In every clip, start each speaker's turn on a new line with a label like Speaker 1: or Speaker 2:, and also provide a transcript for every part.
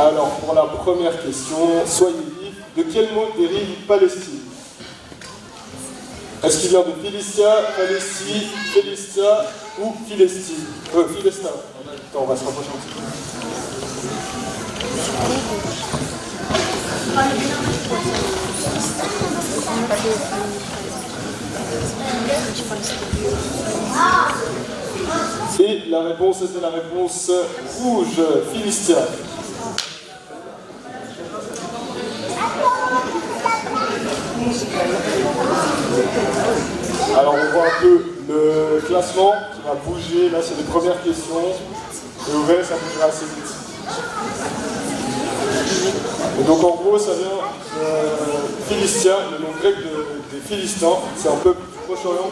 Speaker 1: Alors, pour la première question, soyez vifs. De quel mot dérive Palestine? Est-ce qu'il vient de Philistia, Palestine, Philistia ou Philestine? Philestin. Attends, on va se rapprocher un petit peu. Et la réponse était la réponse rouge, Philistia. Alors on voit un peu le classement qui va bouger. Là c'est les premières questions. Et vous verrez, ça bougera assez vite. Et donc en gros ça vient de Philistia, le nom grec des Philistins. C'est un peuple du Proche-Orient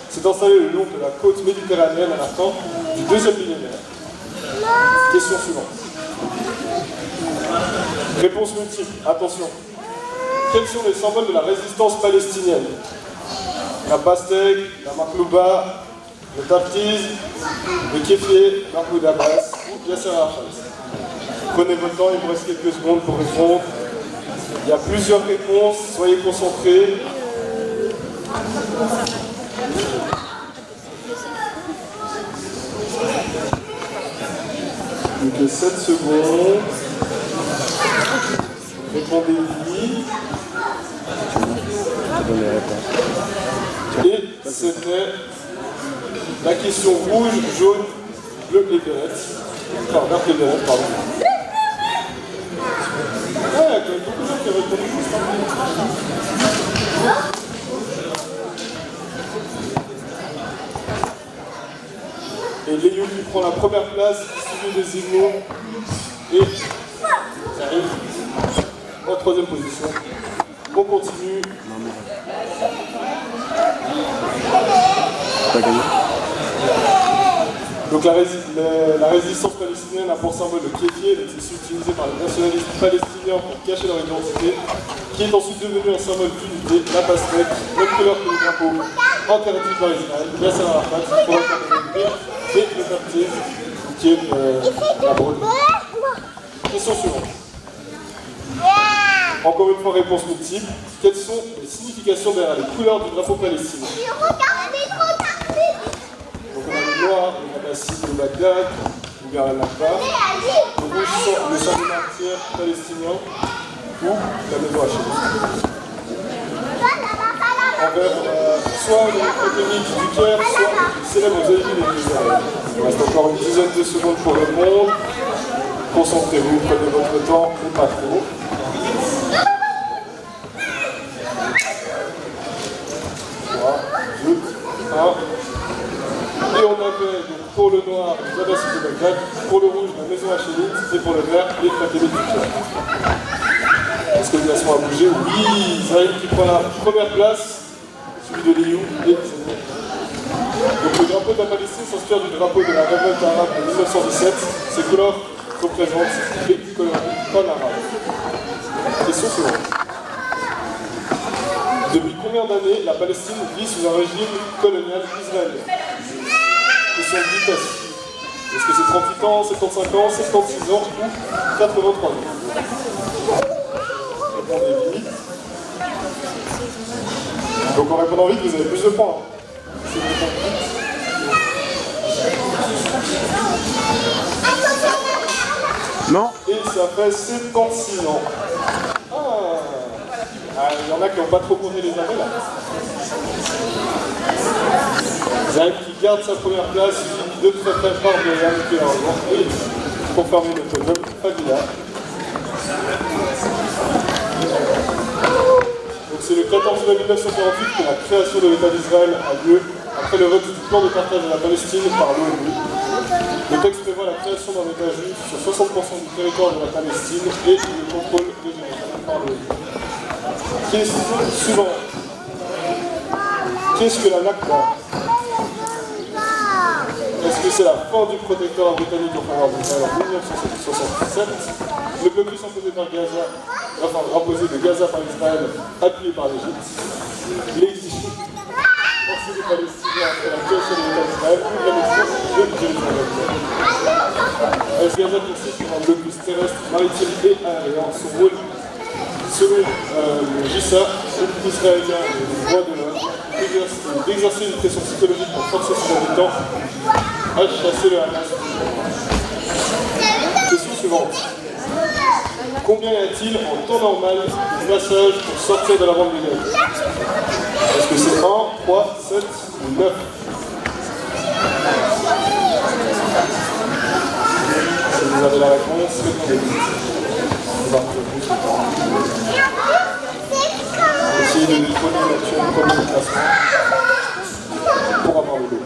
Speaker 1: qui s'est installé le long de la côte méditerranéenne à la fin du 2e millénaire. Question suivante. Réponse multiple, attention. Quels sont les symboles de la résistance palestinienne? La pastèque, la maklouba, le tabriz, le kéfier, Mahmoud Abbas ou Yasser Arafat. Prenez votre temps, il vous reste quelques secondes pour répondre. Il y a plusieurs réponses, soyez concentrés. Plus que 7 secondes. Répondez vite. Et c'était la question rouge, jaune, bleu et violette. Enfin, vert et violette, pardon. Ouais, il y a quand même beaucoup de gens qui répondent juste un peu. Et Léo qui prend la première place, suivi des Ignos. Et ça arrive en 3e position. On continue.
Speaker 2: T'as gagné.
Speaker 1: Donc la résistance palestinienne a pour symbole le kéfier, le tissu utilisé par les nationalistes palestiniens pour cacher leur identité, qui est ensuite devenu un symbole d'unité, la pastèque, même couleur que le drapeau, interdit par Israël, Yasser Arafat, pour la communauté, et le quartier, qui est la brûle. Question suivante. Encore une fois, réponse multiple. Quelles sont les significations derrière les couleurs du drapeau palestinien? Donc on a le noir, le massif de Bagdad, ou bien Al-Nakba, le rouge, le sang des martyrs palestiniens, ou la maison Hachem. Envers soit les catholiques du Caire, soit les célèbres origines de Jérusalem. Il reste encore une dizaine de secondes pour répondre. Concentrez-vous, prenez votre temps, mais pas trop. 3, 2, 1. Et on avait donc pour le noir les Abbasides de Bagdad, pour le rouge la maison hachémite et pour le vert les catholiques du Caire. Est-ce que le classement a bougé? Oui, Zahid qui prend la première place, suivi de Liu et Zahid. Donc le drapeau de la Palestine s'inspire du drapeau de la révolte arabe de 1917. Ses couleurs représentent les coloris pan-arabes. Question suivante. Depuis combien d'années la Palestine vit sous un régime colonial israélien? Question de vitesse. Est-ce que c'est 38 ans, 75 ans, 76 ans ou 83 ans? Répondez vite. Donc en répondant vite, vous avez plus de points. C'est répondre vite.
Speaker 2: Non.
Speaker 1: Et ça fait 76 ans. Il y en a qui n'ont pas trop compté les années là. Zahid qui garde sa première place, de très très fort de Yannick et pour fermer le podium, Fabila. Donc c'est le 14 juin 1948 que la création de l'État d'Israël a lieu après le vote du plan de partage de la Palestine par l'ONU. Le texte prévoit la création d'un État juif sur 60% du territoire de la Palestine et le contrôle de Jérusalem par l'ONU. Question suivante. Qu'est-ce que la Nakba? Est-ce que c'est la fin du protectorat britannique en faveur d'Israël en 1967? Le blocus imposé par Gaza, enfin imposé de Gaza par Israël, appuyé par l'Égypte. L'exigence forcée des Palestiniens après la création de l'État d'Israël ou l'annexion de Jérusalem. Gaza consiste en un blocus terrestre, maritime et aérien. Son rôle, selon le JISA, israélien et les droits de l'homme, d'exercer une pression psychologique pour forcer ses habitants à chasser le Hamas. Question suivante. Combien y a-t-il en temps normal de passages pour sortir de la bande de Gaza? Est-ce que c'est 1, 3, 7 ou 9? Si vous avez la réponse, répondez. Essayez de détrôner l'actuel premier de classement pour avoir le lot.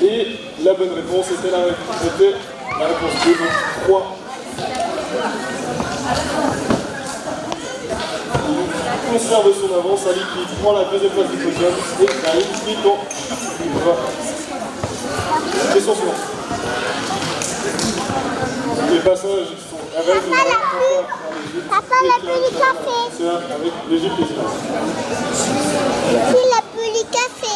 Speaker 1: Et la bonne réponse était la réponse 2, donc 3. Il conserve son avance, Ali qui prend la deuxième place du podium et Ali qui tombe. Question suivante. Les passages sont avec le
Speaker 3: Papa, il a bu du café.
Speaker 1: avec l'Égypte et l'Israël.
Speaker 3: Il a bu du café.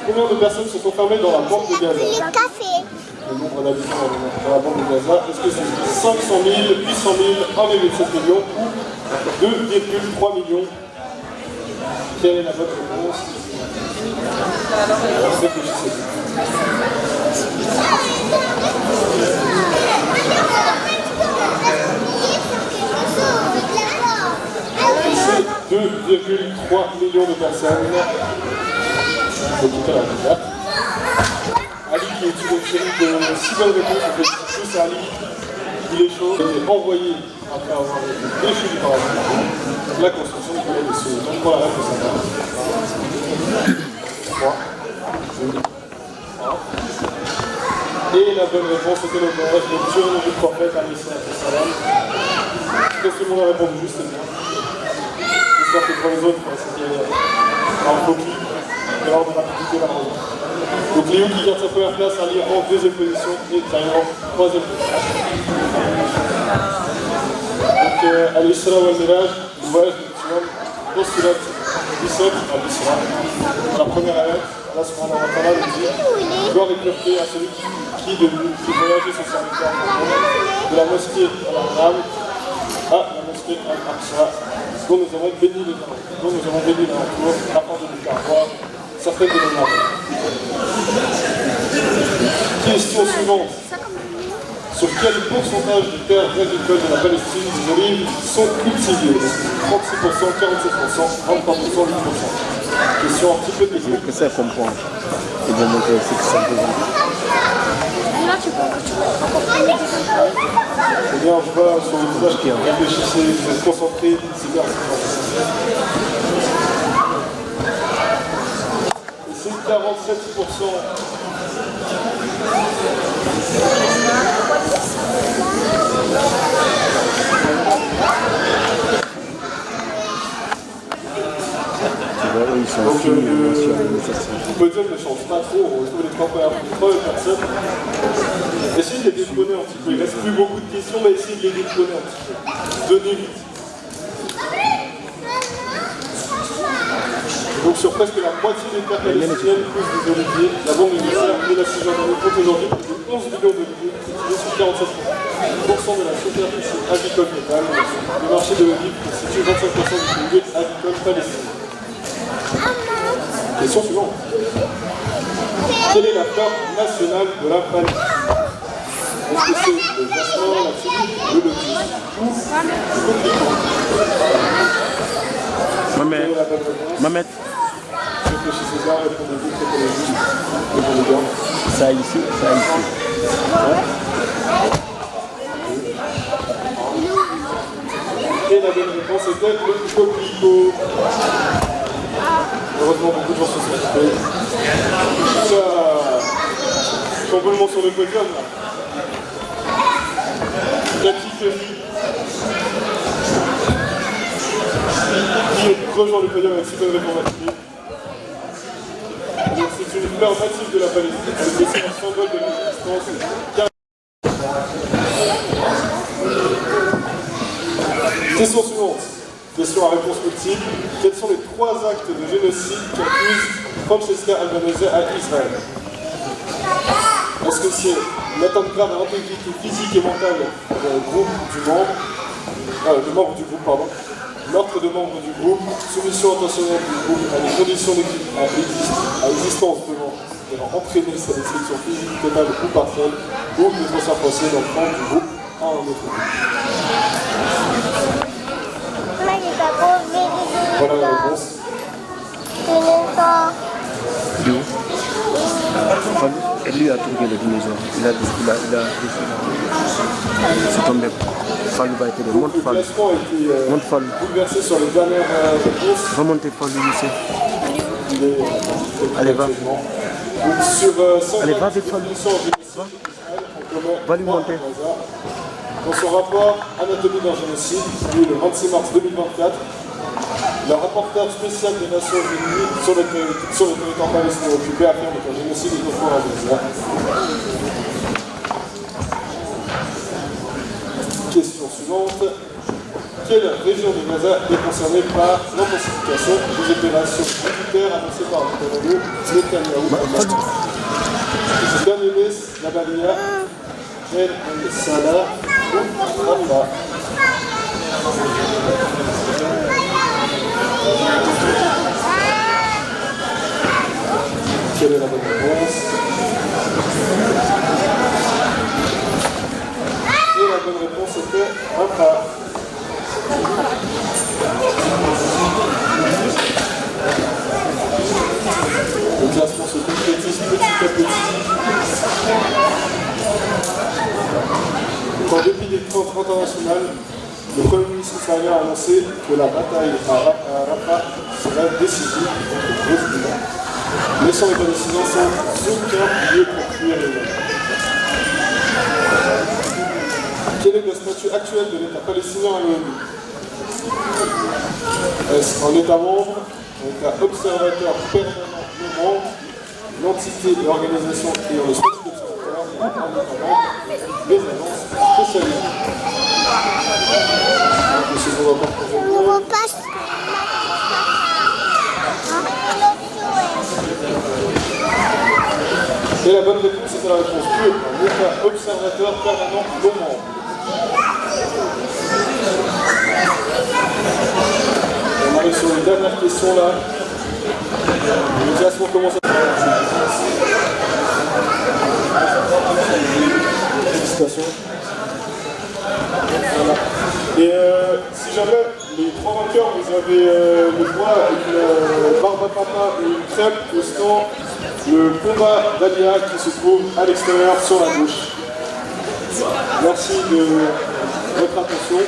Speaker 1: Combien de personnes sont enfermées dans la bande de
Speaker 3: Il a bu
Speaker 1: Gaza?
Speaker 3: du café.
Speaker 1: Le nombre d'habitants dans la bande de Gaza, est-ce que c'est 500 000, 800 000, 1,7 million ou 2,3 millions? Quelle est la bonne réponse? Réfléchissez. C'est 2,3 millions de personnes. Il faut quitter la carte. Ali qui est une série de 6 bonnes réponses, on fait tous à Ali. Il est chaud, il est envoyé après avoir été déchu du paradis. La construction du palais des cieux. Donc pour la réponse, ça va. 3, 2, 1. Et la bonne réponse était le voyage nocturne du prophète alayhi salam. Tout le monde a répondu juste, c'est bien. J'espère que pour les autres, c'était un faux clic. Et alors de rapidité, malheureusement. Donc Léo qui garde sa première place, Ali en deuxième position et Taïwan en troisième position. Donc Al-Isra ou Al-Miraj, le voyage nocturne, postulat 17 à l'Isra. La première ayat, Allah subhanahu wa ta'ala nous dit gloire et pureté à celui qui voyageait son serviteur de la mosquée Al-Haram à la mosquée Al-Aqsa, dont nous avons béni l'alentour afin de nous faire voir certaines de nos merveilles. Question suivante. Sur quel pourcentage de terres agricoles de la Palestine des olives sont cultivées? 36%, 47%, 23%, 8%. Question un petit peu technique.
Speaker 2: Que ça comprend. Ils vont montrer aussi que ça peut.
Speaker 1: Eh bien, je vois sur le visage qui réfléchissez, vous êtes concentrés, c'est bien. Et c'est 47%.
Speaker 2: Ils sont
Speaker 1: Donc
Speaker 2: finis,
Speaker 1: le podium ne change pas trop, on retrouve les 3 premières personnes. Essayez de les détrôner un petit peu, il ne reste plus beaucoup de questions, mais essayez de les détrôner un petit peu. Donnez vite. Donc sur presque la moitié des terres palestiniennes poussent des oliviers. La banque de Nisser et la Cisjordanie compte aujourd'hui plus de 11 millions d'oliviers cultivés sur 47% de la superficie agricole totale. Le marché de l'olive constitue 25% du PIB agricole palestinien. Question suivante. Quelle est la fleur nationale de la Palestine? Est-ce que c'est le jasmin, la tulipe, le lotus ou le coquelicot? Quelle est la bonne réponse?
Speaker 2: Mamet.
Speaker 1: Réfléchissez bien, répondez vite, répondez juste. Répondez bien.
Speaker 2: Ça ici, ça ici.
Speaker 1: Et la bonne réponse était le coquelicot. Heureusement, beaucoup de gens se sont occupés. Ça, chamboulement sur le podium, là. Cathy Kelly, qui rejoint le podium avec 6 bonnes réponses à Philippe. C'est une fleur native de la Palestine, c'est aussi un symbole de l'existence. Question suivante. Question à réponse multiple. Quels sont les 3 actes de génocide qu'accuse Francesca Albanese à Israël? Est-ce que c'est une atteinte grave à l'intégrité physique et mentale du membre du groupe, pardon, meurtre de membres du groupe, soumission intentionnelle du groupe à des conditions à existence devant entraîner sa destruction physique totale ou partielle, ou le transfert forcé d'enfants du groupe à un autre groupe. Voilà la réponse.
Speaker 2: Et lui a trouvé le dinosaure. C'est tombé. Fallou va être de
Speaker 1: Le classement a été bouleversé sur les dernières réponses.
Speaker 2: Remontez Fallou, lycée.
Speaker 1: Il est
Speaker 2: Allez, va.
Speaker 1: Donc sur 100
Speaker 2: Allez, va avec Fallou. Va lui monter.
Speaker 1: Dans son rapport Anatomie d'un génocide, lu le 26 mars 2024, le rapporteur spécial des Nations Unies sur le territoire palestinien occupé affirme qu'un génocide est au cours à Gaza. Question suivante. Quelle région de Gaza est concernée par l'intensification des opérations militaires annoncées par Netanyahou? C'est Khan Younis, Nabalia, El Salah ou Rafah? Quelle est la bonne réponse? Et la bonne réponse était Rafah. Le classement se concrétise petit à petit. En dépit des craintes internationales, le Premier ministre israélien a annoncé que la bataille à Rafah serait décisive contre Hezbollah, laissant les Palestiniens sans aucun lieu pour fuir les hommes. Quel est le statut actuel de l'État palestinien à l'ONU? Est-ce un État membre, un État observateur permanent non membre, l'entité et l'organisation ayant le statut d'observateur, un État membre, les agences spécialisées?
Speaker 3: On repasse.
Speaker 1: Et la bonne réponse était la réponse pure, un État observateur permanent non membre. On arrive sur les dernières questions là. Le classement commence à... Félicitations. Voilà. Et si jamais les trois vainqueurs, vous avez le droit avec une barbe à papa et une crêpe au stand, le combat d'Alia qui se trouve à l'extérieur sur la gauche. Merci de votre attention.